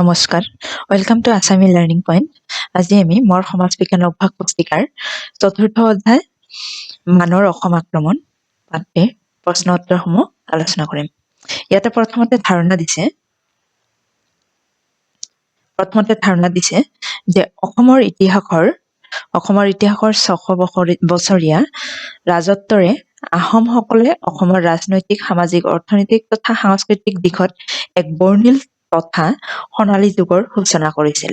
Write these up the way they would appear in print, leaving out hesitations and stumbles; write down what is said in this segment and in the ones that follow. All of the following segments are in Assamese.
নমস্কাৰ, ৱেলকাম টু আছামী লাৰ্ণিং পইণ্ট। আজি আমি মোৰ সমাজ বিজ্ঞান অভ্যাস পুস্তিকাৰ চতুৰ্থ অধ্যায় মানৰ অসম আক্ৰমণ পাঠে প্ৰশ্ন উত্তৰসমূহ আলোচনা কৰিম। ইয়াতে প্ৰথমতে ধাৰণা দিছে যে অসমৰ ইতিহাসৰ 600 বছৰীয়া ৰাজত্বৰে আহোমসকলে অসমৰ ৰাজনৈতিক, সামাজিক, অৰ্থনৈতিক তথা সাংস্কৃতিক দিশত এক বৰ্ণিল তথা সোণালী যুগৰ সূচনা কৰিছিল।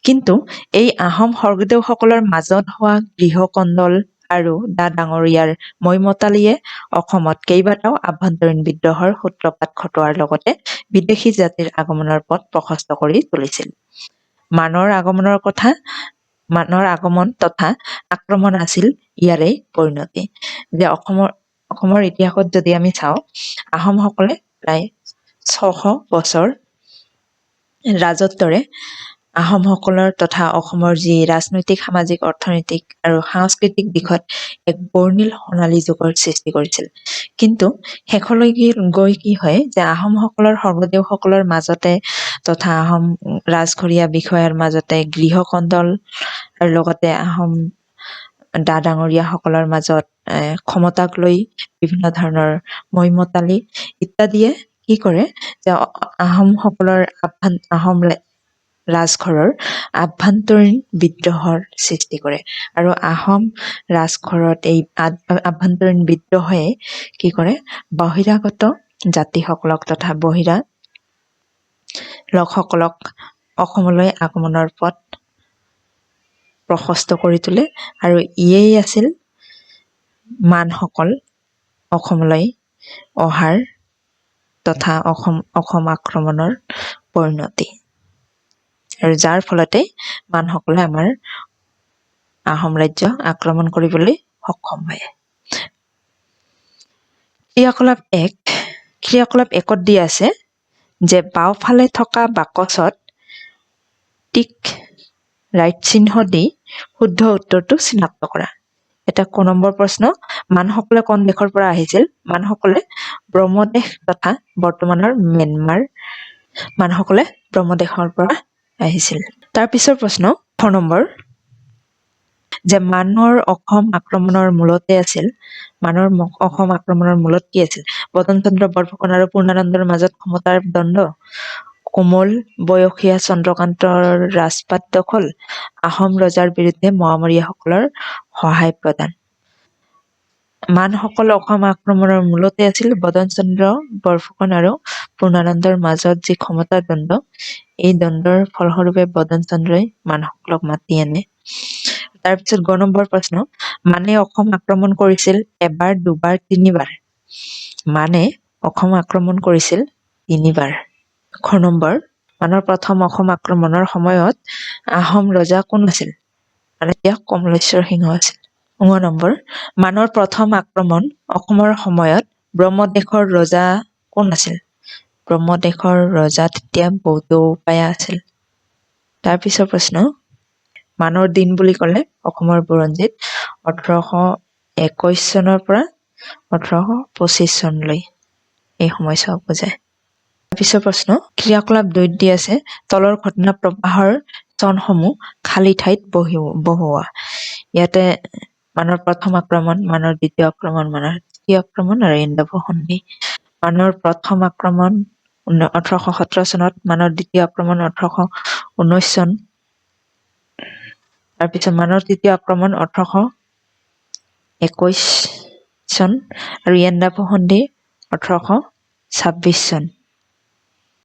কিন্তু এই আহোম স্বৰ্গদেউসকলৰ মাজত হোৱা গৃহকন্দল আৰু ডাঙৰীয়াৰ মৈমতালিয়ে অসমত কেইবাটাও আভ্যন্তৰীণ বিদ্ৰোহৰ সূত্ৰপাত ঘটোৱাৰ লগতে বিদেশী জাতিৰ আগমনৰ পথ প্ৰশস্ত কৰি তুলিছিল। মানৰ আগমন তথা আক্ৰমণ আছিল ইয়াৰে পৰিণতি। যে অসমৰ ইতিহাসত যদি আমি চাওঁ, আহোমসকলে প্ৰায় 600 বছৰ ৰাজত্বৰে আহোমসকলৰ তথা অসমৰ যি ৰাজনৈতিক, সামাজিক, অৰ্থনৈতিক আৰু সাংস্কৃতিক দিশত এক বৰ্ণিল সোণালী যুগৰ সৃষ্টি কৰিছিল। কিন্তু শেষলৈকে গৈ কি হয় যে আহোমসকলৰ স্বৰ্গদেউসকলৰ মাজতে তথা আহোম ৰাজঘৰীয়া বিষয়াৰ মাজতে গৃহকন্দল আৰু লগতে আহোম ডাঙৰীয়াসকলৰ মাজত ক্ষমতাক লৈ বিভিন্ন ধৰণৰ মৈমতালি ইত্যাদিয়ে কি কৰে যে আহোম ৰাজঘৰৰ আভ্যন্তৰীণ বিদ্ৰোহৰ সৃষ্টি কৰে। আৰু আহোম ৰাজঘৰত এই আভ্যন্তৰীণ বিদ্ৰোহে কি কৰে, বহিৰাগত জাতিসকলক তথা বহিৰা লোকসকলক অসমলৈ আগমনৰ পথ প্ৰশস্ত কৰি তোলে। আৰু ইয়েই আছিল মানসকল অসমলৈ অহাৰ তথা অসম আক্ৰমণৰ পৰিণতি। আৰু যাৰ ফলতে মানসকলে আমাৰ আহোম ৰাজ্য আক্ৰমণ কৰিবলৈ সক্ষম হয়। ক্ৰিয়াকলাপ 1ত দি আছে যে বাওঁফালে থকা বাকচত টিক ৰাইট চিহ্ন দি শুদ্ধ উত্তৰটো চিনাক্ত কৰা। এটা ক নম্বৰ প্ৰশ্ন, মানসকলে কোন দেশৰ পৰা আহিছিল? মানসকলে ব্ৰহ্মদেশ তথা বৰ্তমানৰ ম্যানমাৰ মানসকলে ব্ৰহ্মদেশৰ পৰা আহিছিল। তাৰ পিছৰ প্ৰশ্ন খ নম্বৰ, যে মানৰ অসম আক্ৰমণৰ মূলতে আছিল অসম আক্ৰমণৰ মূলত কি আছিল? বদন চন্দ্ৰ বৰফুকন আৰু পূৰ্ণানন্দৰ মাজত ক্ষমতাৰ দ্বন্দ্ব, কোমল বয়সীয়া চন্দ্ৰকান্তৰ ৰাজপাট দখল, আহোম ৰজাৰ বিৰুদ্ধে মোৱামৰীয়াসকলৰ সহায় প্ৰদান। মানসকল অসম আক্ৰমণৰ মূলতে আছিল বদন চন্দ্ৰ বৰফুকন আৰু পূৰ্ণানন্দৰ মাজত যি ক্ষমতাৰ দ্বন্দ্ব, এই দ্বন্দ্বৰ ফলস্বৰূপে বদন চন্দ্ৰই মানসকলক মাতি আনে। তাৰপিছত গ নম্বৰ প্ৰশ্ন, মানে অসম আক্ৰমণ কৰিছিল এবাৰ, দুবাৰ, তিনিবাৰ? মানে অসম আক্ৰমণ কৰিছিল 3বাৰ। খ নম্বৰ, মানৰ প্ৰথম অসম আক্ৰমণৰ সময়ত আহোম ৰজা কোন আছিল? মানে এতিয়া কমলেশ্বৰ সিংহ আছিল। ঙ নম্বৰ, মানৰ প্ৰথম আক্ৰমণ অসমৰ সময়ত ব্ৰহ্মদেশৰ ৰজা কোন আছিল? ব্ৰহ্মদেশৰ ৰজা তেতিয়া বৰদৌপায়া আছিল। তাৰপিছৰ প্ৰশ্ন, মানৰ দিন বুলি ক'লে অসমৰ বুৰঞ্জীত 1821 চনৰ পৰা 1825 চনলৈ এই সময়ছোৱাক বুজায়। তাৰপিছৰ প্ৰশ্ন, ক্ৰিয়াকলাপ 2ত দি আছে তলৰ ঘটনা প্ৰবাহৰ চনসমূহ খালী ঠাইত বহুওৱা। ইয়াতে মানৰ প্ৰথম আক্ৰমণ, মানৰ দ্বিতীয় আক্ৰমণ, মানৰ তৃতীয় আক্ৰমণ আৰু এন্দাবু সন্ধি। মানৰ প্ৰথম আক্ৰমণ 1817 চনত, মানৰ দ্বিতীয় আক্ৰমণ 1819 চন। তাৰপিছত মানৰ তৃতীয় আক্ৰমণ 1821 চন আৰু এন্দাবু সন্ধি 1826 চন।